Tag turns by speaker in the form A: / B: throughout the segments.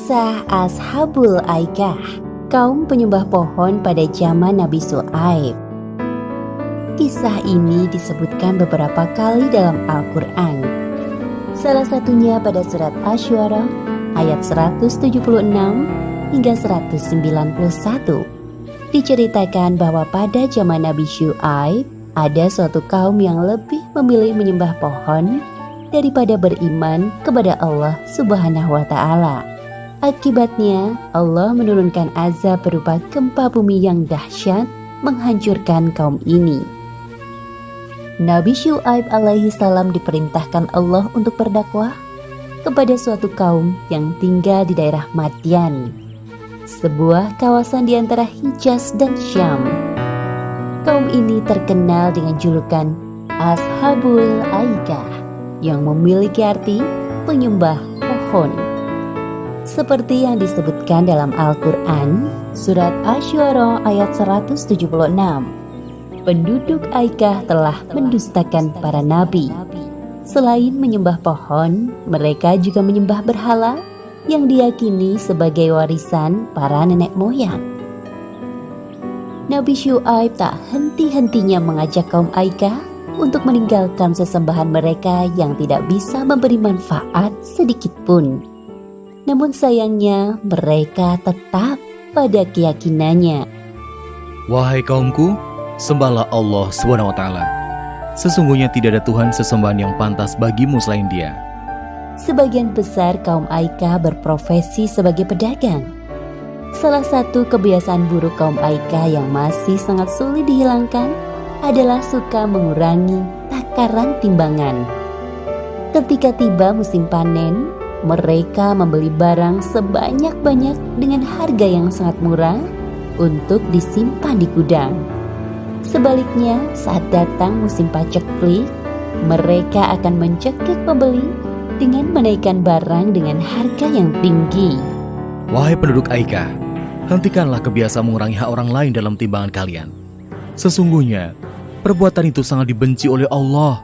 A: Kisah Ashabul Aikah, kaum penyembah pohon pada zaman Nabi Syuaib. Kisah ini disebutkan beberapa kali dalam Al-Quran. Salah satunya pada surat Asy-Syu'ara ayat 176 hingga 191. Diceritakan bahwa pada zaman Nabi Syuaib ada suatu kaum yang lebih memilih menyembah pohon daripada beriman kepada Allah Subhanahu wa Ta'ala. Akibatnya, Allah menurunkan azab berupa gempa bumi yang dahsyat menghancurkan kaum ini. Nabi Syuaib alaihi salam diperintahkan Allah untuk berdakwah kepada suatu kaum yang tinggal di daerah Madyan, sebuah kawasan di antara Hijaz dan Syam. Kaum ini terkenal dengan julukan Ashabul Aikah yang memiliki arti penyembah pohon. Seperti yang disebutkan dalam Al-Quran, surat Asy-Syu'ara ayat 176. Penduduk Aikah telah mendustakan para nabi. Selain menyembah pohon, mereka juga menyembah berhala yang diyakini sebagai warisan para nenek moyang. Nabi Syuaib tak henti-hentinya mengajak kaum Aikah untuk meninggalkan sesembahan mereka yang tidak bisa memberi manfaat sedikit pun. Namun sayangnya mereka tetap pada keyakinannya.
B: Wahai kaumku, sembahlah Allah SWT. Sesungguhnya tidak ada Tuhan sesembahan yang pantas bagimu selain Dia.
A: Sebagian besar kaum Aikah berprofesi sebagai pedagang. Salah satu kebiasaan buruk kaum Aikah yang masih sangat sulit dihilangkan adalah suka mengurangi takaran timbangan. Ketika tiba musim panen, mereka membeli barang sebanyak-banyak dengan harga yang sangat murah untuk disimpan di gudang. Sebaliknya, saat datang musim paceklik, mereka akan mencekik pembeli dengan menaikkan barang dengan harga yang tinggi.
B: Wahai penduduk Aikah, hentikanlah kebiasaan mengurangi hak orang lain dalam timbangan kalian. Sesungguhnya, perbuatan itu sangat dibenci oleh Allah.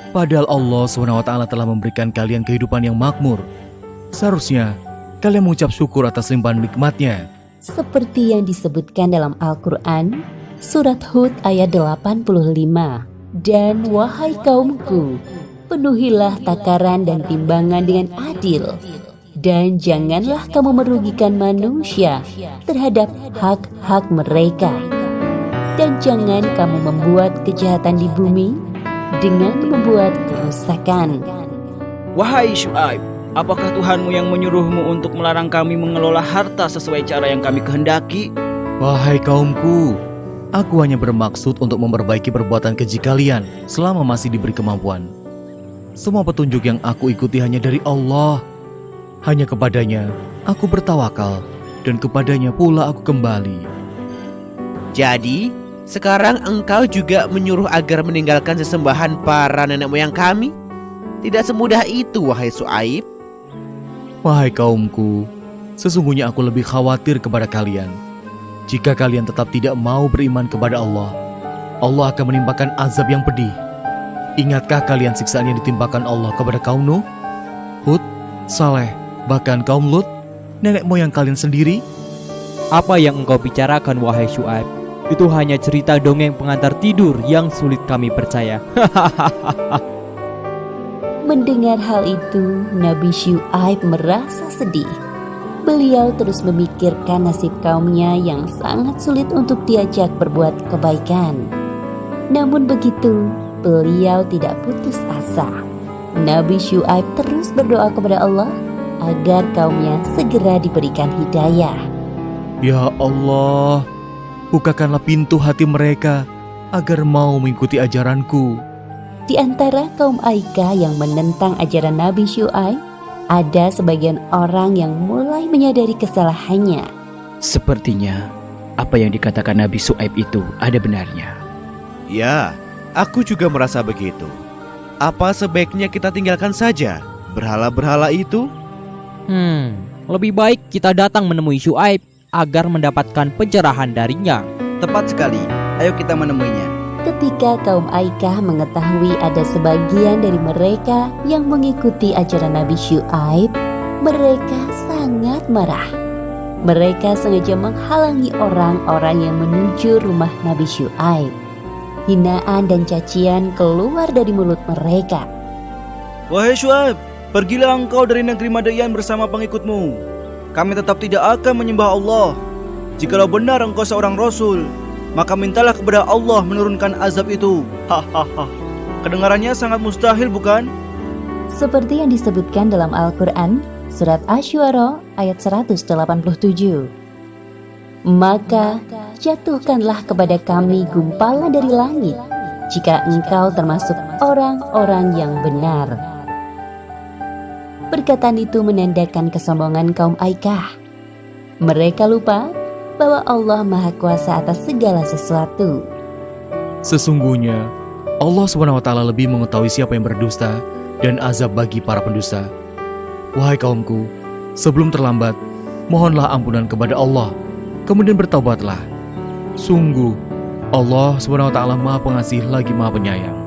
B: Padahal Allah SWT telah memberikan kalian kehidupan yang makmur. Seharusnya kalian mengucap syukur atas limpahan nikmat-Nya.
A: Seperti yang disebutkan dalam Al-Quran, surat Hud ayat 85. Dan wahai kaumku, penuhilah takaran dan timbangan dengan adil. Dan janganlah kamu merugikan manusia terhadap hak-hak mereka. Dan jangan kamu membuat kejahatan di bumi dengan membuat kerusakan.
C: Wahai Syuaib, apakah Tuhanmu yang menyuruhmu untuk melarang kami mengelola harta sesuai cara yang kami kehendaki?
B: Wahai kaumku, aku hanya bermaksud untuk memperbaiki perbuatan keji kalian selama masih diberi kemampuan. Semua petunjuk yang aku ikuti hanya dari Allah. Hanya kepadanya aku bertawakal dan kepadanya pula aku kembali.
D: Jadi, sekarang engkau juga menyuruh agar meninggalkan sesembahan para nenek moyang kami? Tidak semudah itu, wahai Syuaib.
B: Wahai kaumku, sesungguhnya aku lebih khawatir kepada kalian. Jika kalian tetap tidak mau beriman kepada Allah, Allah akan menimpakan azab yang pedih. Ingatkah kalian siksaan yang ditimpakan Allah kepada kaum Nuh, Hud, Saleh, bahkan kaum Lut, nenek moyang kalian sendiri?
E: Apa yang engkau bicarakan, wahai Syuaib? Itu hanya cerita dongeng pengantar tidur yang sulit kami percaya.
A: Mendengar hal itu, Nabi Syuaib merasa sedih. Beliau terus memikirkan nasib kaumnya yang sangat sulit untuk diajak berbuat kebaikan. Namun begitu, beliau tidak putus asa. Nabi Syuaib terus berdoa kepada Allah agar kaumnya segera diberikan hidayah.
B: Ya Allah, bukakanlah pintu hati mereka agar mau mengikuti ajaranku.
A: Di antara kaum Aikah yang menentang ajaran Nabi Syuaib, ada sebagian orang yang mulai menyadari kesalahannya.
F: Sepertinya apa yang dikatakan Nabi Syuaib itu ada benarnya.
D: Ya, aku juga merasa begitu. Apa sebaiknya kita tinggalkan saja berhala-berhala itu?
E: Lebih baik kita datang menemui Syuaib agar mendapatkan pencerahan darinya.
C: Tepat sekali, ayo kita menemuinya.
A: Ketika kaum Aikah mengetahui ada sebagian dari mereka yang mengikuti ajaran Nabi Syuaib, Mereka sangat marah. Mereka sengaja menghalangi orang-orang yang menuju rumah Nabi Syuaib. Hinaan dan cacian keluar dari mulut mereka.
C: Wahai Syuaib, pergilah engkau dari negeri Madian bersama pengikutmu. Kami tetap tidak akan menyembah Allah. Jikalau benar engkau seorang Rasul, maka mintalah kepada Allah menurunkan azab itu. Hahaha. Kedengarannya sangat mustahil, bukan?
A: Seperti yang disebutkan dalam Al-Quran, Surat Asy-Syu'ara ayat 187. Maka jatuhkanlah kepada kami gumpalan dari langit, jika engkau termasuk orang-orang yang benar. Perkataan itu menandakan kesombongan kaum Aikah. Mereka lupa bahwa Allah Maha Kuasa atas segala sesuatu.
B: Sesungguhnya Allah SWT lebih mengetahui siapa yang berdusta dan azab bagi para pendusta. Wahai kaumku, sebelum terlambat, mohonlah ampunan kepada Allah, kemudian bertaubatlah. Sungguh, Allah SWT Maha Pengasih lagi Maha Penyayang.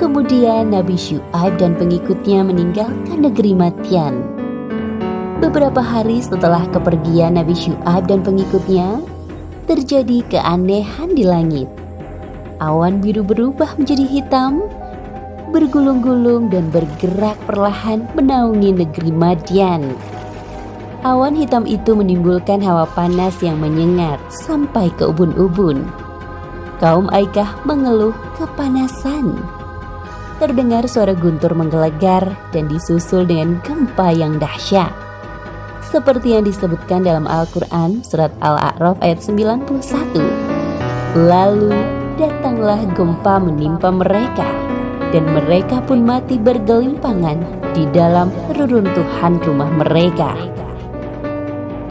A: Kemudian Nabi Syuaib dan pengikutnya meninggalkan negeri Madian. Beberapa hari setelah kepergian Nabi Syuaib dan pengikutnya, terjadi keanehan di langit. Awan biru berubah menjadi hitam, bergulung-gulung dan bergerak perlahan menaungi negeri Madian. Awan hitam itu menimbulkan hawa panas yang menyengat sampai ke ubun-ubun. Kaum Aikah mengeluh kepanasan. Terdengar suara guntur menggelegar dan disusul dengan gempa yang dahsyat. Seperti yang disebutkan dalam Al-Quran Surat Al-A'raf ayat 91. Lalu datanglah gempa menimpa mereka, dan mereka pun mati bergelimpangan di dalam reruntuhan rumah mereka.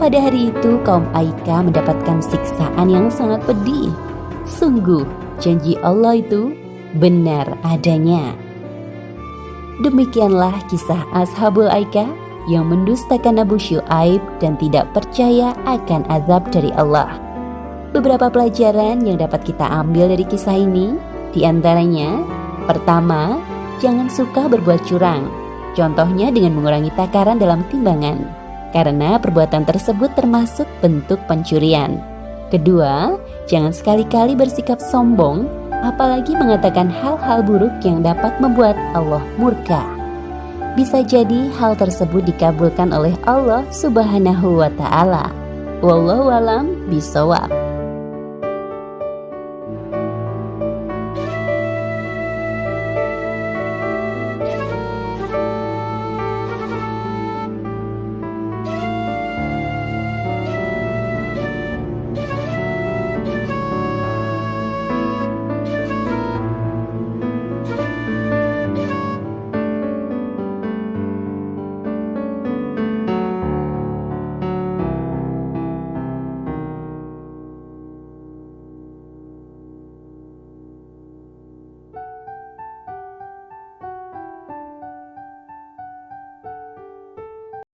A: Pada hari itu kaum Aikah mendapatkan siksaan yang sangat pedih. Sungguh janji Allah itu benar adanya. Demikianlah kisah Ashabul Aikah yang mendustakan Nabi Syuaib dan tidak percaya akan azab dari Allah. Beberapa pelajaran yang dapat kita ambil dari kisah ini, diantaranya, pertama, jangan suka berbuat curang. Contohnya dengan mengurangi takaran dalam timbangan, karena perbuatan tersebut termasuk bentuk pencurian. Kedua, jangan sekali-kali bersikap sombong, apalagi mengatakan hal-hal buruk yang dapat membuat Allah murka. Bisa jadi hal tersebut dikabulkan oleh Allah Subhanahu wa Ta'ala. Wallahu a'lam bishawab.